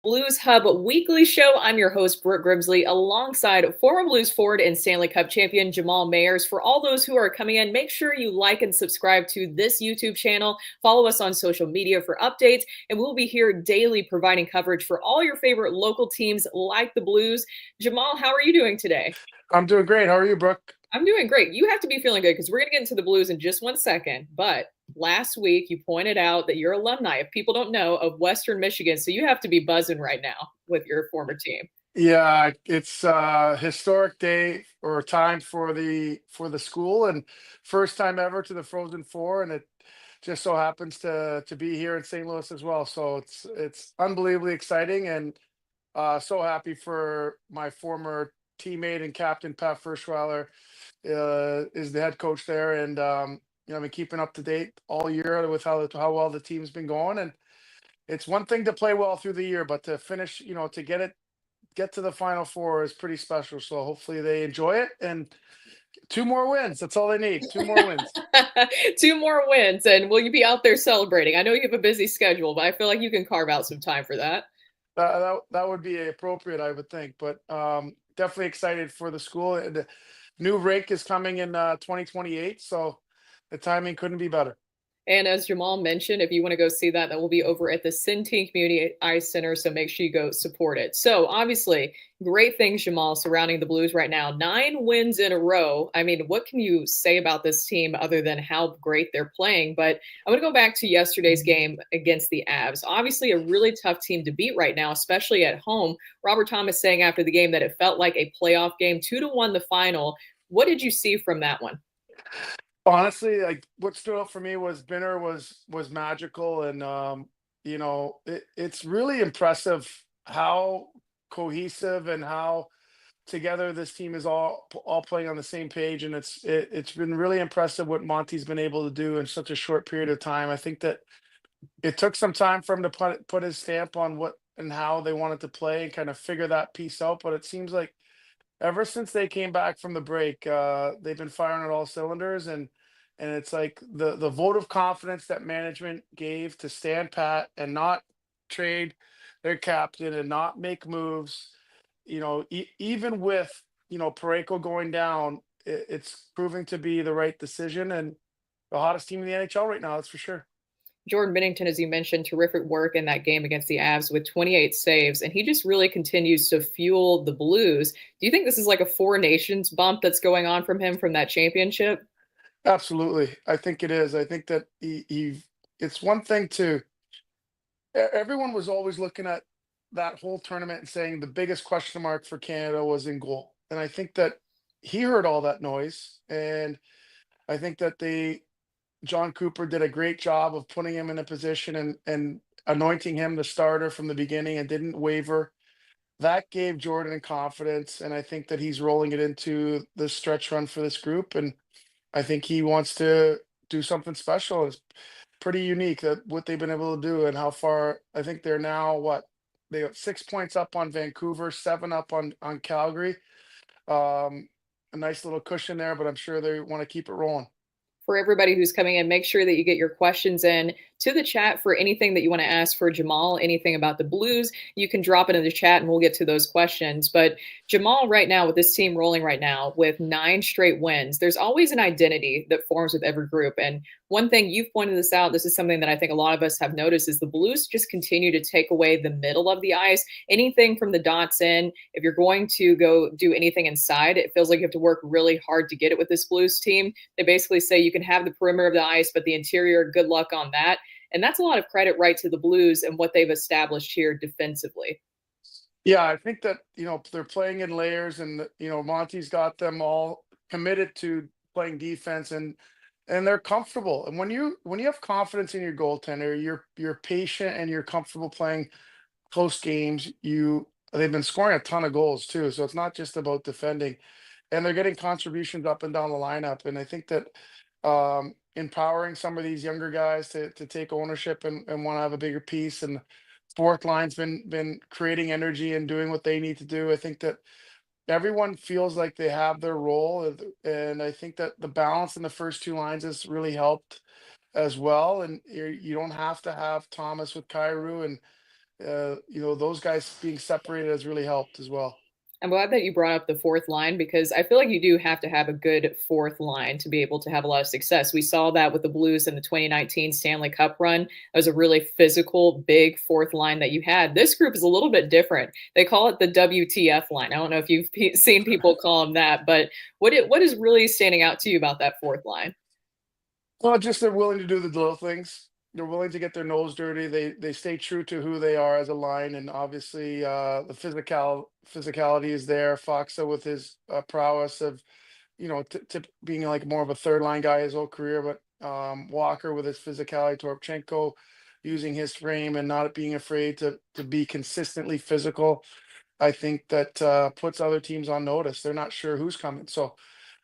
Blues Hub weekly show. I'm your host, Brooke Grimsey, alongside former Blues forward and Stanley Cup champion Jamal Mayers. For all those who are coming in, make sure you like and subscribe to this YouTube channel. Follow us on social media for updates, and we'll be here daily providing coverage for all your favorite local teams like the Blues. Jamal, how are you doing today? I'm doing great. How are you, Brooke? I'm doing great. You have to be feeling good because we're going to get into the Blues in just 1 second. But last week, you pointed out that you're alumni, if people don't know, of Western Michigan. So you have to be buzzing right now with your former team. Yeah, it's a historic day or time for the school and first time ever to the Frozen Four, and it just so happens to be here in St. Louis as well. So it's unbelievably exciting, and so happy for my former teammate and captain Pat Ferschweiler is the head coach there, and I've been keeping up to date all year with how well the team's been going, and it's one thing to play well through the year, but to finish, to get to the Final Four is pretty special. So hopefully they enjoy it, and two more wins. That's all they need. Two more wins. Two more wins. And will you be out there celebrating? I know you have a busy schedule, but I feel like you can carve out some time for that. That would be appropriate, I would think. But definitely excited for the school. And the new rink is coming in 2028, so the timing couldn't be better. And as Jamal mentioned, if you want to go see that, that will be over at the Centene Community Ice Center. So make sure you go support it. So obviously, great things, Jamal, surrounding the Blues right now. 9 wins in a row. I mean, what can you say about this team other than how great they're playing? But I want to go back to yesterday's game against the Avs. Obviously, a really tough team to beat right now, especially at home. Robert Thomas saying after the game that it felt like a playoff game, 2-1 the final. What did you see from that one? Honestly, like what stood out for me was Binner was magical, and it's really impressive how cohesive and how together this team is all playing on the same page, and it's been really impressive what Monty's been able to do in such a short period of time. I think that it took some time for him to put his stamp on what and how they wanted to play and kind of figure that piece out, but it seems like ever since they came back from the break, they've been firing at all cylinders, and it's like the vote of confidence that management gave to stand pat and not trade their captain and not make moves. Even with Pareko going down, it's proving to be the right decision and the hottest team in the NHL right now. That's for sure. Jordan Binnington, as you mentioned, terrific work in that game against the Avs with 28 saves, and he just really continues to fuel the Blues. Do you think this is like a Four Nations bump that's going on from him from that championship? Absolutely, I think it is. I think that it's one thing to everyone was always looking at that whole tournament and saying the biggest question mark for Canada was in goal. And I think that he heard all that noise. And I think that John Cooper did a great job of putting him in a position and anointing him the starter from the beginning and didn't waver. That gave Jordan confidence. And I think that he's rolling it into the stretch run for this group. And I think he wants to do something special. It's pretty unique that what they've been able to do and how far. I think they're now what they have 6 points up on Vancouver, 7 up on Calgary. A nice little cushion there, but I'm sure they want to keep it rolling. For everybody who's coming in, make sure that you get your questions in to the chat for anything that you want to ask for Jamal, anything about the Blues. You can drop it in the chat and we'll get to those questions. But Jamal, right now, with this team rolling right now with 9 straight wins, there's always an identity that forms with every group. And one thing you've pointed this out, this is something that I think a lot of us have noticed, is the Blues just continue to take away the middle of the ice. Anything from the dots in, if you're going to go do anything inside, it feels like you have to work really hard to get it with this Blues team. They basically say you can have the perimeter of the ice, but the interior, good luck on that. And that's a lot of credit right to the Blues and what they've established here defensively. Yeah, I think that they're playing in layers, and Monty's got them all committed to playing defense, and they're comfortable. And when you have confidence in your goaltender, you're patient and you're comfortable playing close games. They've been scoring a ton of goals too, so it's not just about defending, and they're getting contributions up and down the lineup. And I think that empowering some of these younger guys to take ownership and want to have a bigger piece, and fourth line's been creating energy and doing what they need to do. I think that everyone feels like they have their role, and I think that the balance in the first two lines has really helped as well. And you don't have to have Thomas with Kyrou, and those guys being separated has really helped as well. I'm glad that you brought up the fourth line because I feel like you do have to have a good fourth line to be able to have a lot of success. We saw that with the Blues in the 2019 Stanley Cup run. That was a really physical, big fourth line that you had. This group is a little bit different. They call it the WTF line. I don't know if you've seen people call them that, but what is really standing out to you about that fourth line? Well, just they're willing to do the little things. They're willing to get their nose dirty. They stay true to who they are as a line, and obviously the physicality is there. Foxa with his prowess of being like more of a third line guy his whole career, but Walker with his physicality, Toropchenko using his frame and not being afraid to be consistently physical. I think that puts other teams on notice. They're not sure who's coming, so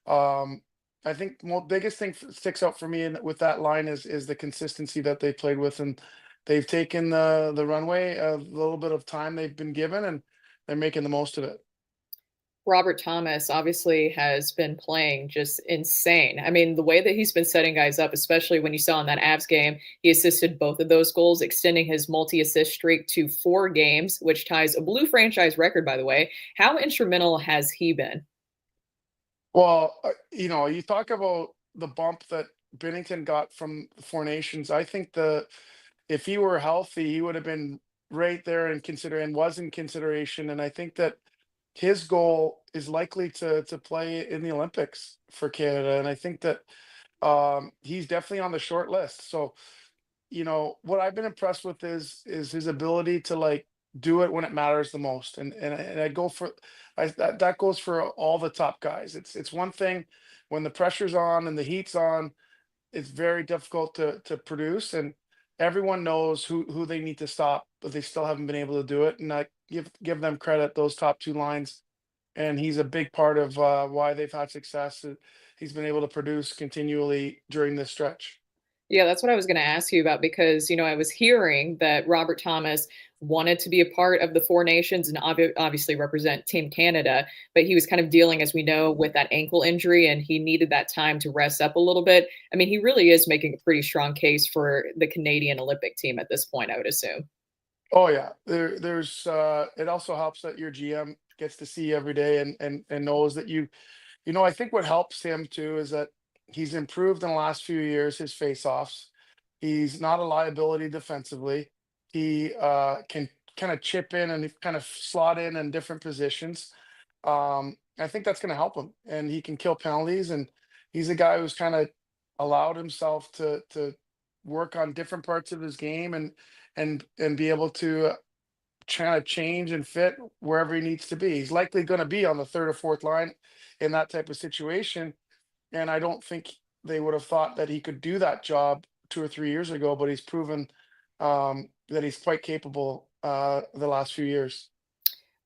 um, I think biggest thing sticks out for me with that line is the consistency that they played with, and they've taken the runway a little bit of time they've been given, and they're making the most of it. Robert Thomas obviously has been playing just insane. I mean, the way that he's been setting guys up, especially when you saw in that Avs game, he assisted both of those goals, extending his multi-assist streak to 4 games, which ties a Blue franchise record, by the way. How instrumental has he been? Well, you talk about the bump that Bennington got from the Four Nations. I think if he were healthy, he would have been right there and was in consideration. And I think that his goal is likely to play in the Olympics for Canada. And I think that he's definitely on the short list. So what I've been impressed with is his ability to like do it when it matters the most, and I go for that goes for all the top guys. It's one thing when the pressure's on and the heat's on, it's very difficult to produce, and everyone knows who they need to stop, but they still haven't been able to do it. And I give them credit, those top two lines, and he's a big part of why they've had success. He's been able to produce continually during this stretch. Yeah, that's what I was going to ask you about because, I was hearing that Robert Thomas wanted to be a part of the Four Nations and obviously represent Team Canada, but he was kind of dealing, as we know, with that ankle injury and he needed that time to rest up a little bit. I mean, he really is making a pretty strong case for the Canadian Olympic team at this point, I would assume. Oh yeah, there's it also helps that your GM gets to see you every day and knows that I think what helps him too is that he's improved in the last few years his face-offs. He's not a liability defensively. He can kind of chip in and kind of slot in different positions. I think that's going to help him, and he can kill penalties. And he's a guy who's kind of allowed himself to work on different parts of his game and be able to try to change and fit wherever he needs to be. He's likely going to be on the third or fourth line in that type of situation. And I don't think they would have thought that he could do that job 2 or 3 years ago, but he's proven that he's quite capable the last few years.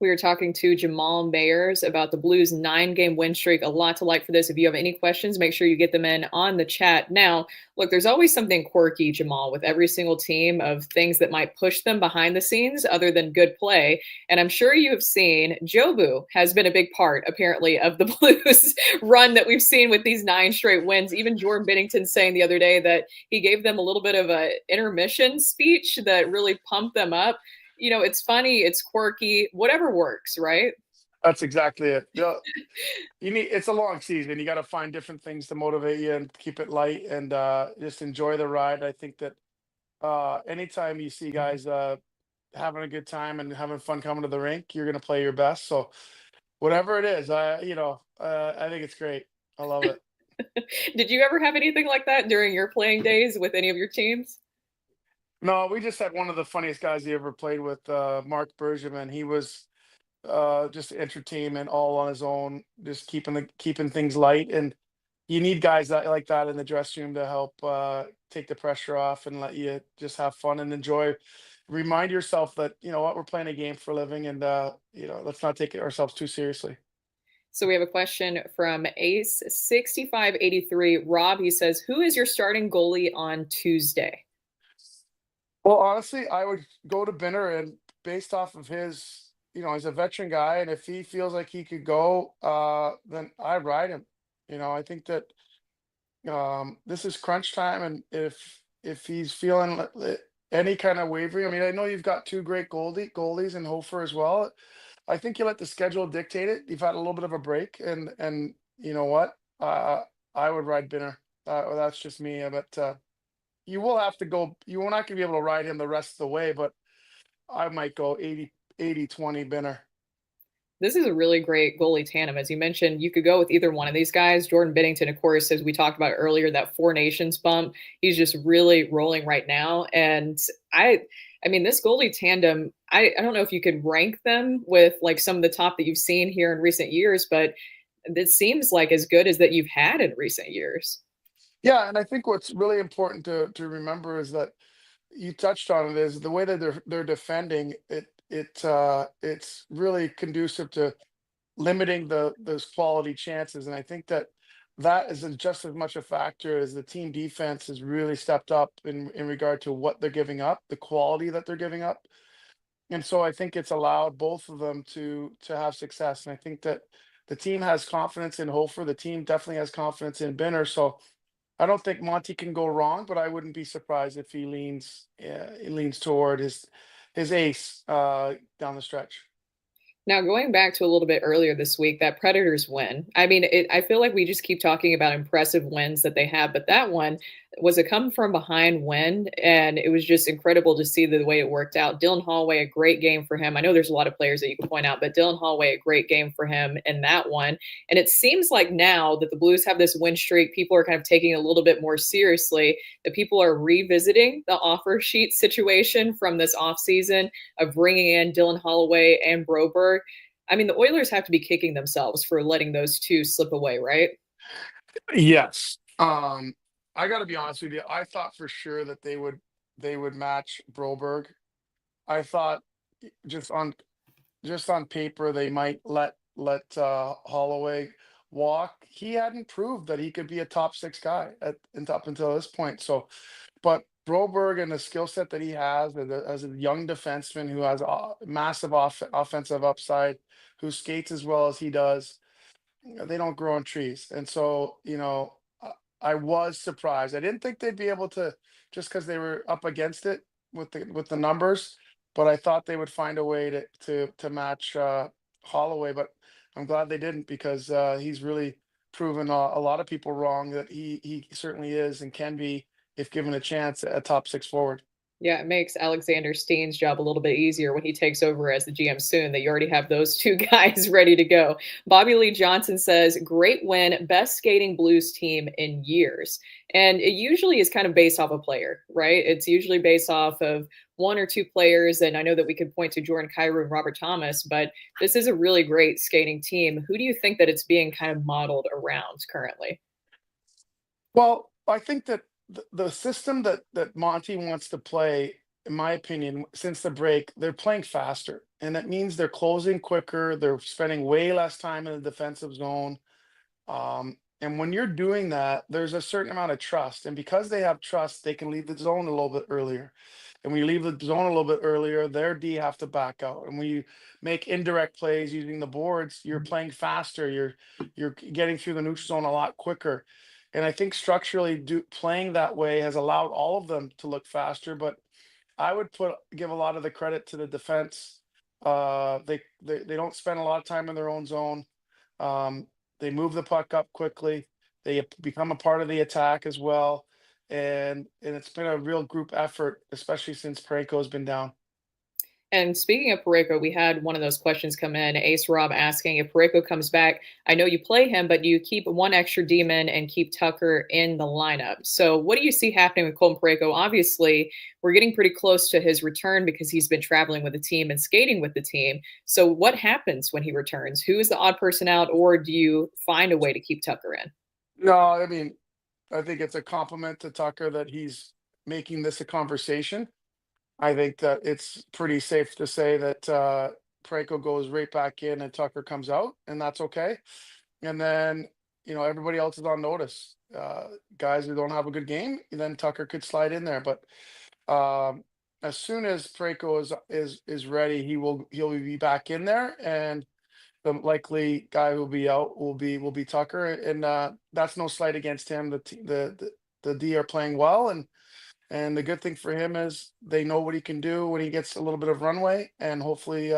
We were talking to Jamal Mayers about the Blues 9 game win streak. A lot to like for this. If you have any questions, make sure you get them in on the chat. Now, look, there's always something quirky, Jamal, with every single team of things that might push them behind the scenes other than good play. And I'm sure you have seen Jobu has been a big part, apparently, of the Blues run that we've seen with these 9 straight wins. Even Jordan Binnington saying the other day that he gave them a little bit of a intermission speech that really pumped them up. It's funny, it's quirky, whatever works, right? That's exactly it. It's a long season. You got to find different things to motivate you and keep it light and just enjoy the ride. I think that anytime you see guys having a good time and having fun coming to the rink, you're going to play your best. So whatever it is, I think it's great. I love it. Did you ever have anything like that during your playing days with any of your teams? No, we just had one of the funniest guys he ever played with, Mark Bergevin. He was just entertainment all on his own, just keeping things light. And you need guys like that in the dressing room to help take the pressure off and let you just have fun and enjoy. Remind yourself that we're playing a game for a living, and let's not take ourselves too seriously. So we have a question from Ace 6583. Rob, he says, who is your starting goalie on Tuesday? Well, honestly, I would go to Binner, and based off of his, he's a veteran guy, and if he feels like he could go, then I ride him. I think that this is crunch time, and if he's feeling any kind of wavering. I mean, I know you've got two great goalies in Hofer as well. I think you let the schedule dictate it. You've had a little bit of a break, and you know what? Uh, I would ride Binner. Well, that's just me, but you will have to go. You are not going to be able to ride him the rest of the way, but I might go 80-20 Binner. This is a really great goalie tandem. As you mentioned, you could go with either one of these guys. Jordan Binnington, of course, as we talked about earlier, that Four Nations bump, he's just really rolling right now. And I mean, this goalie tandem, I don't know if you could rank them with like some of the top that you've seen here in recent years, but it seems like as good as that you've had in recent years. Yeah, and I think what's really important to remember is that you touched on it is the way that they're defending it. It's really conducive to limiting those quality chances, and I think that that is just as much a factor as the team defense has really stepped up in regard to what they're giving up, the quality that they're giving up. And so I think it's allowed both of them to have success. And I think that the team has confidence in Hofer. The team definitely has confidence in Binner. So I don't think Monty can go wrong, but I wouldn't be surprised if he leans toward his ace down the stretch. Now, going back to a little bit earlier this week, that Predators win. I mean, I feel like we just keep talking about impressive wins that they have, but that one was a come from behind win, and it was just incredible to see the way it worked out. Dylan Holloway, a great game for him. I know there's a lot of players that you can point out, but Dylan Holloway, a great game for him in that one. And it seems like now that the Blues have this win streak, people are kind of taking it a little bit more seriously. That people are revisiting the offer sheet situation from this offseason of bringing in Dylan Holloway and Broberg. I mean, the Oilers have to be kicking themselves for letting those two slip away, right? Yes. I got to be honest with you. I thought for sure that they would match Broberg. I thought just on paper they might let Holloway walk. He hadn't proved that he could be a top six guy up until this point. So, but Broberg and the skill set that he has as a young defenseman who has massive offensive upside, who skates as well as he does, they don't grow on trees. And so, I was surprised. I didn't think they'd be able to just because they were up against it with the numbers, but I thought they would find a way to match Holloway. But I'm glad they didn't because he's really proven a lot of people wrong that he certainly is and can be if given a chance a top six forward. Yeah, it makes Alexander Steen's job a little bit easier when he takes over as the GM soon, that you already have those two guys ready to go. Bobby Lee Johnson says, great win, best skating Blues team in years. And it usually is kind of based off a player, right? It's usually based off of one or two players. And I know that we could point to Jordan Kyrou and Robert Thomas, but this is a really great skating team. Who do you think that it's being kind of modeled around currently? Well, I think that the system that Monty wants to play, in my opinion, since the break, they're playing faster, and that means they're closing quicker. They're spending way less time in the defensive zone. And when you're doing that, there's a certain amount of trust, and because they have trust, they can leave the zone a little bit earlier. And when you leave the zone a little bit earlier, their D have to back out. And when you make indirect plays using the boards, you're playing faster. You're getting through the neutral zone a lot quicker. And I think structurally, playing that way has allowed all of them to look faster. But I would give a lot of the credit to the defense. They don't spend a lot of time in their own zone. Um, they move the puck up quickly. They become a part of the attack as well, and it's been a real group effort, especially since Parayko's been down. And speaking of Pareko, we had one of those questions come in. Ace Rob asking if Pareko comes back. I know you play him, but do you keep one extra demon and keep Tucker in the lineup? So, what do you see happening with Colton Pareko? Obviously, we're getting pretty close to his return because he's been traveling with the team and skating with the team. So, what happens when he returns? Who is the odd person out, or do you find a way to keep Tucker in? No, I mean, I think it's a compliment to Tucker that he's making this a conversation. I think that it's pretty safe to say that Parayko goes right back in and Tucker comes out, and that's okay. And then, everybody else is on notice. Guys who don't have a good game, then Tucker could slide in there. But as soon as Parayko is ready, he'll be back in there, and the likely guy who'll be out will be Tucker, and that's no slight against him. The D are playing well, and And the good thing for him is they know what he can do when he gets a little bit of runway, and hopefully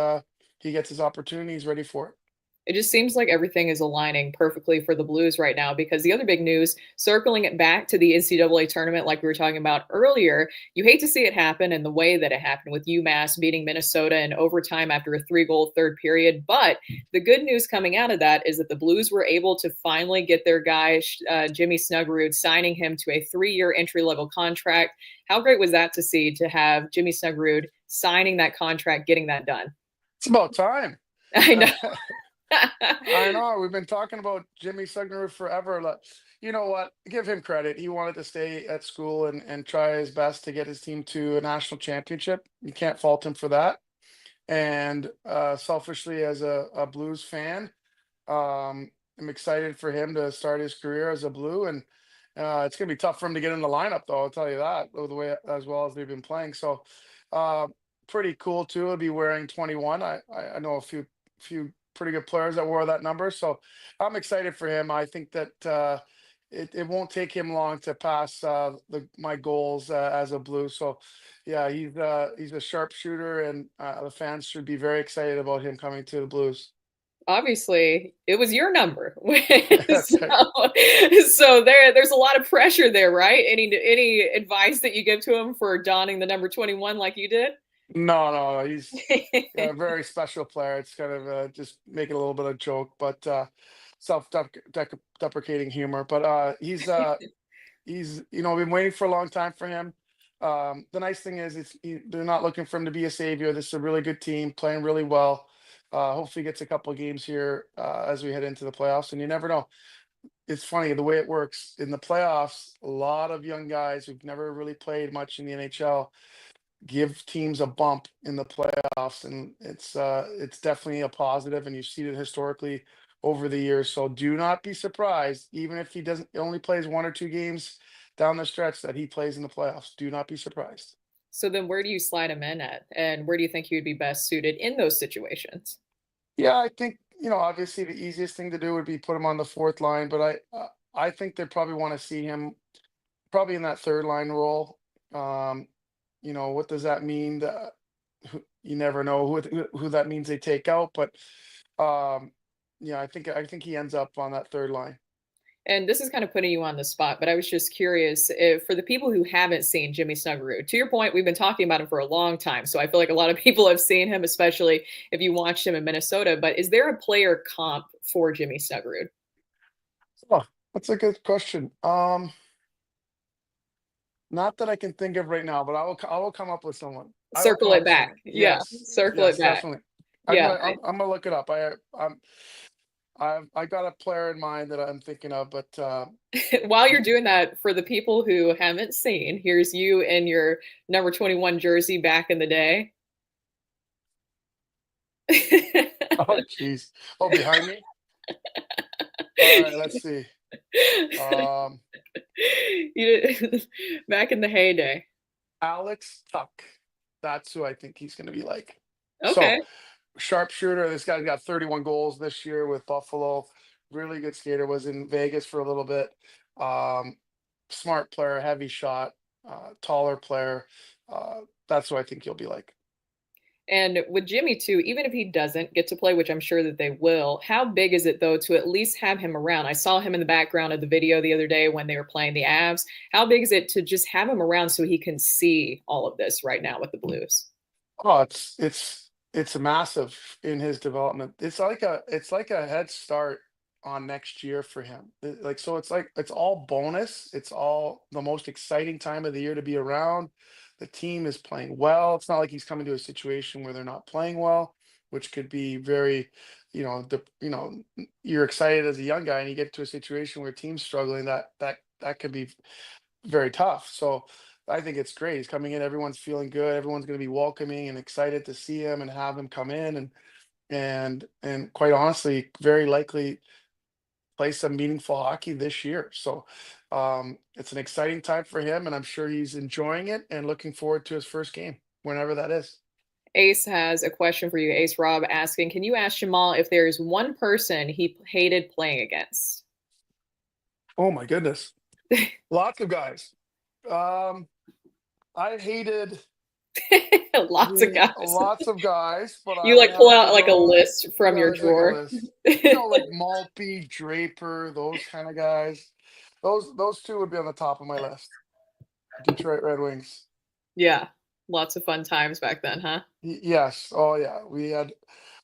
he gets his opportunity. He's ready for it. It just seems like everything is aligning perfectly for the Blues right now because the other big news, circling it back to the NCAA tournament, like we were talking about earlier, you hate to see it happen in the way that it happened with UMass beating Minnesota in overtime after a 3-goal third period. But the good news coming out of that is that the Blues were able to finally get their guy, Jimmy Snuggerud, signing him to a 3-year entry level contract. How great was that to see to have Jimmy Snuggerud signing that contract, getting that done? It's about time. I know. I know. We've been talking about Jimmy Snuggerud forever. You know what? Give him credit. He wanted to stay at school and try his best to get his team to a national championship. You can't fault him for that. And selfishly, as a Blues fan, I'm excited for him to start his career as a Blue. And it's going to be tough for him to get in the lineup, though. I'll tell you that, the way as well as they've been playing. So uh, pretty cool too. He'll be wearing 21. I know a few pretty good players that wore that number. So I'm excited for him. I think that it won't take him long to pass my goals as a Blue. So yeah, he's a sharpshooter, and the fans should be very excited about him coming to the Blues. Obviously, it was your number. That's right. So there's a lot of pressure there, right? Any advice that you give to him for donning the number 21 like you did? No, no, he's a very special player. It's kind of just making a little bit of joke, but self-deprecating humor. But he's been waiting for a long time for him. The nice thing is they're not looking for him to be a savior. This is a really good team playing really well. Hopefully, he gets a couple of games here as we head into the playoffs. And you never know. It's funny the way it works in the playoffs. A lot of young guys who've never really played much in the NHL give teams a bump in the playoffs, and it's definitely a positive, and you've seen it historically over the years. So do not be surprised, even if he doesn't only plays 1 or 2 games down the stretch, that he plays in the playoffs. Do not be surprised. So then where do you slide him in at? And where do you think he would be best suited in those situations? Yeah, I think obviously the easiest thing to do would be put him on the fourth line, but I think they probably want to see him probably in that third line role. Um, what does that mean? You never know who that means they take out, but yeah, I think he ends up on that third line. And this is kind of putting you on the spot, but I was just curious if for the people who haven't seen Jimmy Snuggerud, to your point, we've been talking about him for a long time. So I feel like a lot of people have seen him, especially if you watched him in Minnesota. But is there a player comp for Jimmy Snuggerud? Oh, that's a good question. Not that I can think of right now, but I will come up with someone. I will Circle come up it with back. someone. Yeah, Yes, circle it yes, back. definitely. I'm Yeah. gonna I'm, I'm gonna look it up. I got a player in mind that I'm thinking of, but While you're doing that, for the people who haven't seen, here's you in your number 21 jersey back in the day. oh jeez, oh behind me. All right, let's see. Um, You back in the heyday. Alex Tuck. That's who I think he's going to be like. So Okay. sharpshooter. This guy's got 31 goals this year with Buffalo. Really good skater. Was in Vegas for a little bit. Um, Smart player, heavy shot, taller player. That's who I think he'll be like. And with Jimmy too, even if he doesn't get to play, which I'm sure that they will, how big is it though to at least have him around? I saw him in the background of the video the other day when they were playing the Avs. How big is it to just have him around so he can see all of this right now with the Blues? Oh, it's massive in his development. It's like a head start on next year for him. Like so, it's all bonus. It's all the most exciting time of the year to be around. The team is playing well. It's not like he's coming to a situation where they're not playing well, which could be very, you're excited as a young guy, and you get to a situation where team's struggling. That could be very tough. So I think it's great. He's coming in, everyone's feeling good, everyone's going to be welcoming and excited to see him and have him come in, and quite honestly, very likely play some meaningful hockey this year. So it's an exciting time for him, and I'm sure he's enjoying it and looking forward to his first game, whenever that is. Ace has a question for you. Ace Rob asking, can you ask Jamal if there is one person he hated playing against? Oh my goodness. Lots of guys. Um I hated Lots of guys. lots of guys, but I You would like pull have to out like a go. list from Yeah, your there's like a drawer. list. Like Maltby, Draper, those kind of guys. Those two would be on the top of my list. Detroit Red Wings. Yeah, lots of fun times back then, huh? Yes. Oh yeah. We had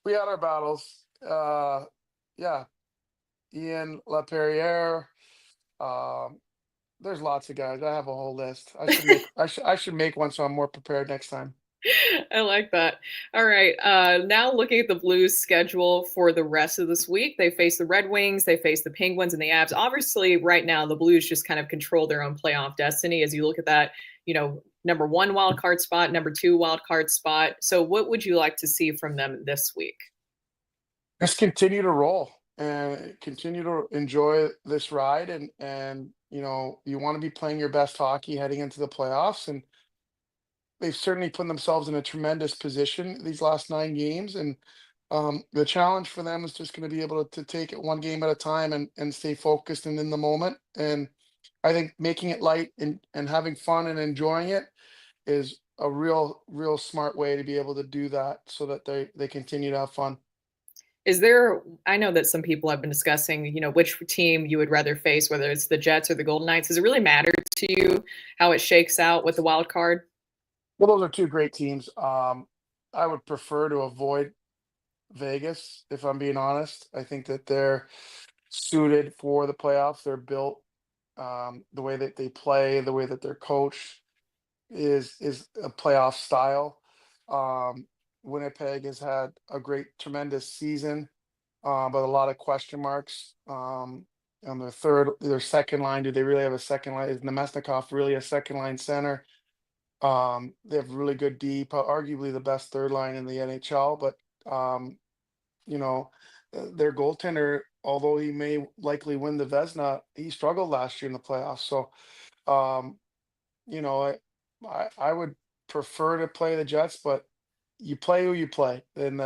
our battles. Yeah. Ian LaPerriere. Um, there's lots of guys. I have a whole list. I should make one so I'm more prepared next time. I like that. All right. Now looking at the Blues schedule for the rest of this week, they face the Red Wings, they face the Penguins and the Abs. Obviously, right now the Blues just kind of control their own playoff destiny. As you look at that, number one wild card spot, number two wild card spot. So, what would you like to see from them this week? Just continue to roll and continue to enjoy this ride, and you want to be playing your best hockey heading into the playoffs, and they've certainly put themselves in a tremendous position these last 9 games. And the challenge for them is just going to be able to take it one game at a time, and stay focused and in the moment. And I think making it light and having fun and enjoying it is a real smart way to be able to do that, so that they continue to have fun. Is there, I know that some people have been discussing, which team you would rather face, whether it's the Jets or the Golden Knights. Does it really matter to you how it shakes out with the wild card? Well, those are two great teams. I would prefer to avoid Vegas, if I'm being honest. I think that they're suited for the playoffs. They're built, the way that they play, the way that they're coached is a playoff style. Um, Winnipeg has had a tremendous season, but a lot of question marks. On their second line, do they really have a second line? Is Nemesnikov really a second line center? They have really good deep, arguably the best third line in the NHL. But um, you know, their goaltender, although he may likely win the Vezina, he struggled last year in the playoffs. So, um, you know, I would prefer to play the Jets, but you play who you play. And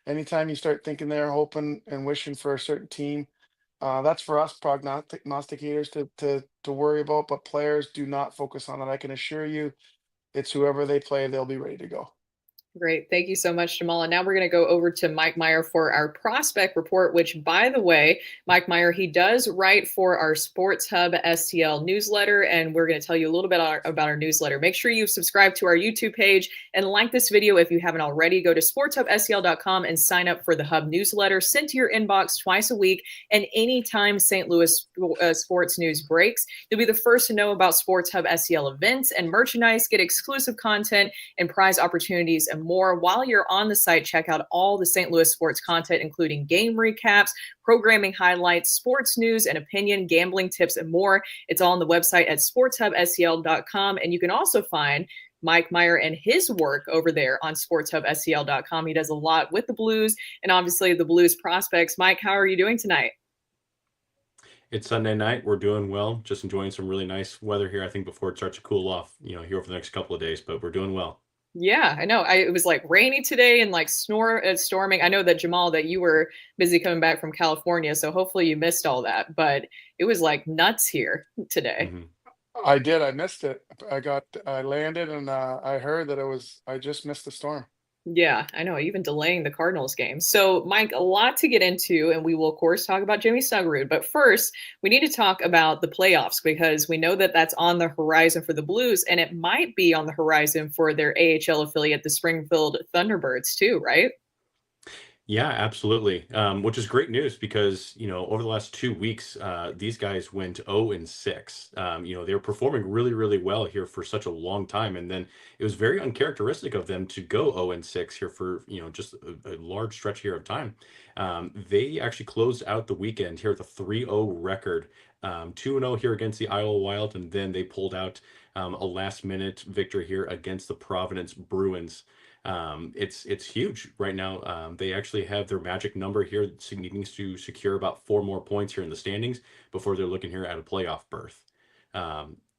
anytime you start thinking they're hoping and wishing for a certain team, that's for us prognosticators to worry about. But players do not focus on that. I can assure you, it's whoever they play, they'll be ready to go. Great. Thank you so much, Jamal. And now we're going to go over to Mike Meyer for our prospect report, which, by the way, Mike Meyer, he does write for our Sports Hub STL newsletter. And we're going to tell you a little bit about our newsletter. Make sure you subscribe to our YouTube page and like this video if you haven't already. Go to sportshubstl.com and sign up for the Hub newsletter sent to your inbox twice a week. And anytime St. Louis sports news breaks, you'll be the first to know about Sports Hub STL events and merchandise, get exclusive content and prize opportunities and more. While you're on the site, check out all the St. Louis sports content, including game recaps, programming highlights, sports news and opinion, gambling tips, and more. It's all on the website at sportshubscl.com. And you can also find Mike Meyer and his work over there on sportshubscl.com. He does a lot with the Blues and obviously the Blues prospects. Mike, how are you doing tonight? It's Sunday night. We're doing well. Just enjoying some really nice weather here. I think before it starts to cool off, here over the next couple of days, but we're doing well. Yeah, I know. It was like rainy today and like storming. I know that Jamal, that you were busy coming back from California, so hopefully you missed all that. But it was like nuts here today. hmm I did. I missed it. I landed, and I heard that I just missed the storm. Yeah, I know. Even delaying the Cardinals game. So, Mike, a lot to get into, and we will, of course, talk about Jimmy Snuggerud. But first, we need to talk about the playoffs because we know that that's on the horizon for the Blues, and it might be on the horizon for their AHL affiliate, the Springfield Thunderbirds, too, right? Yeah, absolutely. Which is great news because, over the last 2 weeks, these guys went 0-6. They were performing really, really well here for such a long time. And then it was very uncharacteristic of them to go 0-6 here for, just a large stretch here of time. They actually closed out the weekend here with a 3-0 record, 2-0 here against the Iowa Wild. And then they pulled out a last minute victory here against the Providence Bruins. It's huge right now. They actually have their magic number here, needing to secure about 4 more points here in the standings before they're looking here at a playoff berth.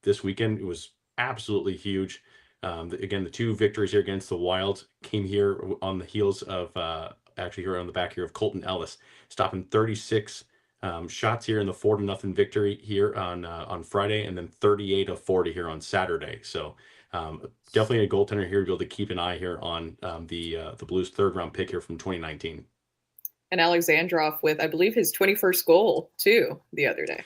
This weekend it was absolutely huge. Again, the two victories here against the Wild came here on the heels of actually here on the back here of Colton Ellis stopping 36 shots here in the 4-0 victory here on Friday, and then 38 of 40 here on Saturday. So Definitely a goaltender here to be able to keep an eye here on the Blues' third-round pick here from 2019. And Alexandrov with, I believe, his 21st goal too the other day.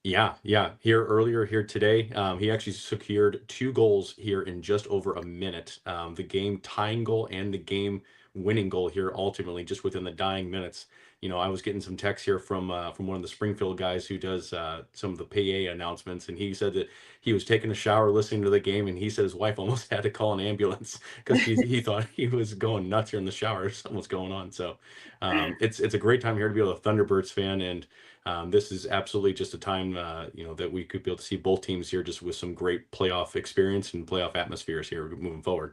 Yeah, yeah. Here earlier here today, he actually secured 2 goals here in just over a minute. The game tying goal and the game winning goal here ultimately just within the dying minutes. I was getting some texts here from one of the Springfield guys who does some of the PA announcements, and he said that he was taking a shower listening to the game, and he said his wife almost had to call an ambulance because he thought he was going nuts here in the shower. Something was going on. So it's a great time here to be a Thunderbirds fan, and this is absolutely just a time, that we could be able to see both teams here just with some great playoff experience and playoff atmospheres here moving forward.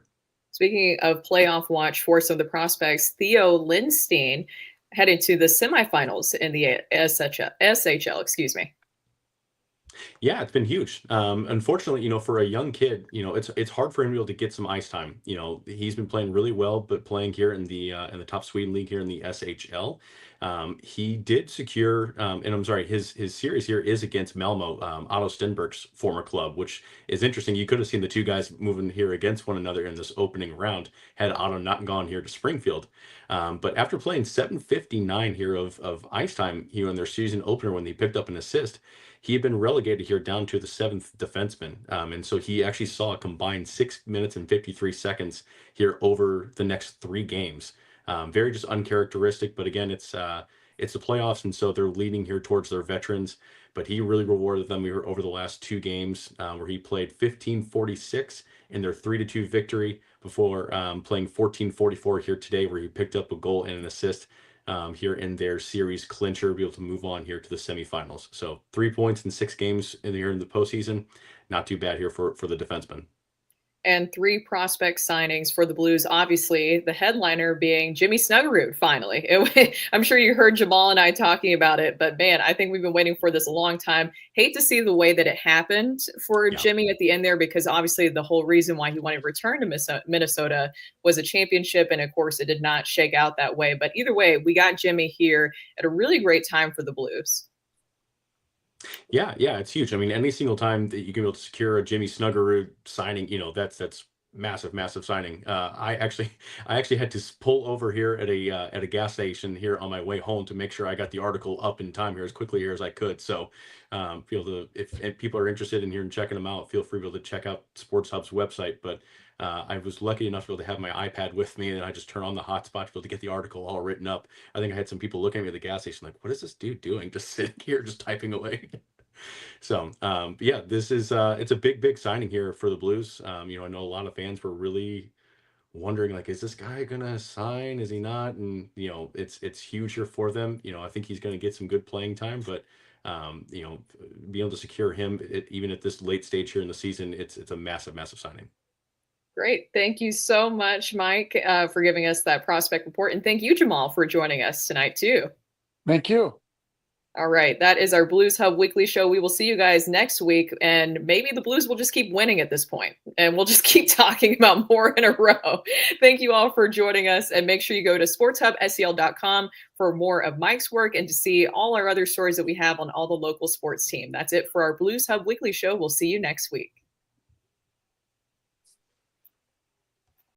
Speaking of playoff watch for some of the prospects, Theo Lindstein headed to the semifinals in the SHL, excuse me. Yeah, it's been huge. Unfortunately, for a young kid, it's hard for him to be able to get some ice time. He's been playing really well, but playing here in the top Sweden league here in the SHL. He did secure, and I'm sorry, his series here is against Malmo, Otto Stenberg's former club, which is interesting. You could have seen the two guys moving here against one another in this opening round had Otto not gone here to Springfield. But after playing 759 here of ice time here in their season opener when they picked up an assist, he had been relegated here down to the 7th defenseman. And so he actually saw a combined 6 minutes and 53 seconds here over the next 3 games. Very just uncharacteristic, but again, it's the playoffs, and so they're leaning here towards their veterans. But he really rewarded them here over the last 2 games, where he played 15:46 in their 3-2 victory before playing 14:44 here today, where he picked up a goal and an assist here in their series clincher, be able to move on here to the semifinals. So 3 points in 6 games here in the postseason. Not too bad here for the defenseman. And 3 prospect signings for the Blues. Obviously, the headliner being Jimmy Snuggerud, finally. I'm sure you heard Jamal and I talking about it, but man, I think we've been waiting for this a long time. Hate to see the way that it happened for Jimmy at the end there, because obviously the whole reason why he wanted to return to Minnesota was a championship, and of course it did not shake out that way. But either way, we got Jimmy here at a really great time for the Blues. Yeah, yeah, it's huge. I mean, any single time that you can be able to secure a Jimmy Snuggerud signing, that's massive, massive signing. I actually had to pull over here at a gas station here on my way home to make sure I got the article up in time here as quickly here as I could. So, if people are interested in here and checking them out, feel free to be able to check out Sports Hub's website. But I was lucky enough to be able to have my iPad with me, and I just turn on the hotspot to be able to get the article all written up. I think I had some people looking at me at the gas station like, "What is this dude doing? Just sitting here, just typing away." So, yeah, this is it's a big, big signing here for the Blues. I know a lot of fans were really wondering, like, is this guy gonna sign? Is he not? And it's huge here for them. I think he's gonna get some good playing time, but being able to secure him even at this late stage here in the season, it's a massive, massive signing. Great. Thank you so much, Mike, for giving us that prospect report. And thank you, Jamal, for joining us tonight, too. Thank you. All right. That is our Blues Hub weekly show. We will see you guys next week. And maybe the Blues will just keep winning at this point, and we'll just keep talking about more in a row. Thank you all for joining us. And make sure you go to sportshubscl.com for more of Mike's work and to see all our other stories that we have on all the local sports team. That's it for our Blues Hub weekly show. We'll see you next week.